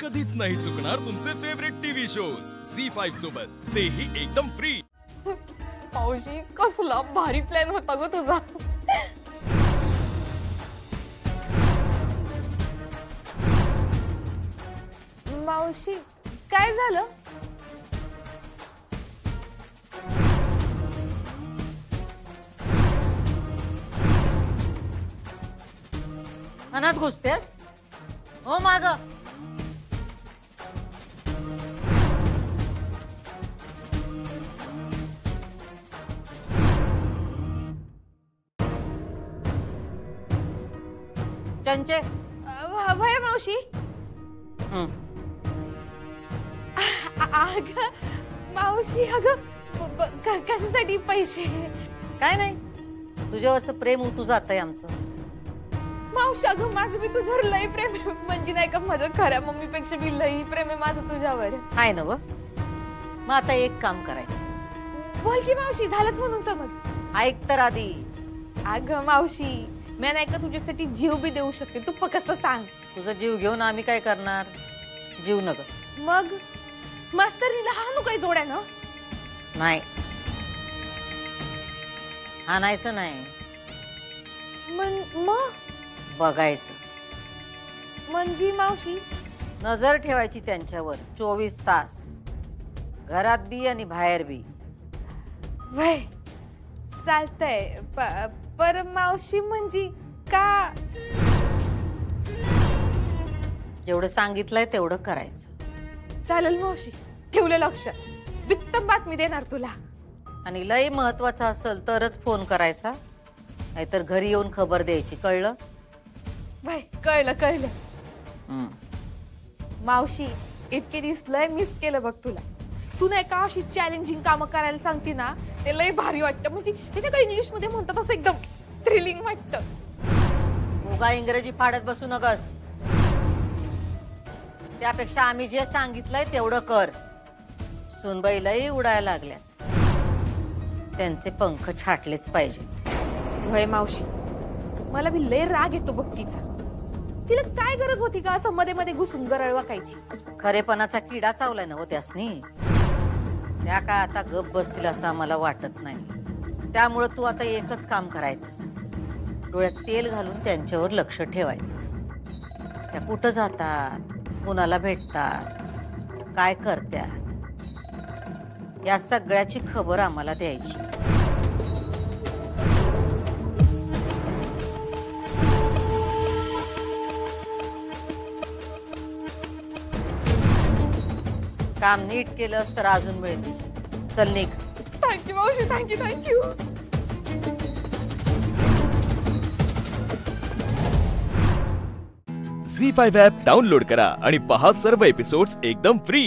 कधीच नाही चुकणार तुमचे फेवरेट टीव्ही शोज झी5 सोबत, तेही एकदम फ्री। मावशी कसला भारी प्लॅन होता ग तुझा। मावशी काय झालं? मनात घुसतेस हो माग। चंचे भया मावशी। अग मावशी अग कशासाठी पैसे? काय नाही, तुझ्यावरचं प्रेम उतू जातंय आमचं। मावशी अगं माझं मी तुझ्यावर लई प्रेम आहे, म्हणजे नाही का माझ्या खऱ्या मम्मीपेक्षा मी लई प्रेम आहे माझं तुझ्यावर। आहे ना व, मग आता एक काम करायचं। बोल की मावशी, झालंच म्हणून समज। ऐक तर आधी। अगं मावशी मी नाही का तुझ्यासाठी जीव बी देऊ शकते, तू फक्त सांग। तुझा जीव घेऊन आम्ही काय करणार? जीव नग मग मास्तरनीला हाणू काय जोड्यानं? नाही, हाणायचं नाही, मग बघायचं। म्हणजे मावशी नजर ठेवायची त्यांच्यावर 24 तास, घरात बी आणि बाहेर बी। वय चालतंय, पर मावशी म्हणजे का? जेवढं सांगितलंय तेवढं करायचं। चालेल मावशी, ठेवलं लक्ष, उत्तम बातमी देणार तुला। आणि लय महत्वाचं असेल तरच फोन करायचा, नाहीतर घरी येऊन खबर द्यायची, कळलं? वय कळलं। मावशी इतके दिवस लय मिस केलं बघ तुला। तू नाही का अशी चॅलेंजिंग कामं करायला सांगते ना, ते लय भारी वाटतं। म्हणजे ते काय इंग्लिश मध्ये म्हणतात असं एकदम थ्रिलिंग वाटतं। उगा इंग्रजी फाडत बसू नकस, त्यापेक्षा आम्ही जे सांगितलंय तेवढं कर। सुनबाईलाही उडायला लागल्या, त्यांचे पंख छाटलेच पाहिजे। होय मावशी, मला बी लय राग येतो बघ तिचा। तिला काय गरज होती का असं मध्ये मध्ये घुसून गरळ वाकायची? खरेपणाचा किडा चावलाय ना हो त्यासनी, त्या काय आता गप बसतील असं आम्हाला वाटत नाही। त्यामुळे तू आता एकच काम करायचंस, डोळ्यात तेल घालून त्यांच्यावर लक्ष ठेवायचंस। त्या कुठं जातात, कुणाला भेटतात, काय करतात, या सगळ्याची खबर आम्हाला द्यायची। काम नीट केलंस तर अजून मिळतील। चल निघ। थँक्यू मावशी, थँक्यू। झी5 ॲप डाउनलोड करा आणि पहा सर्व एपिसोड्स एकदम फ्री।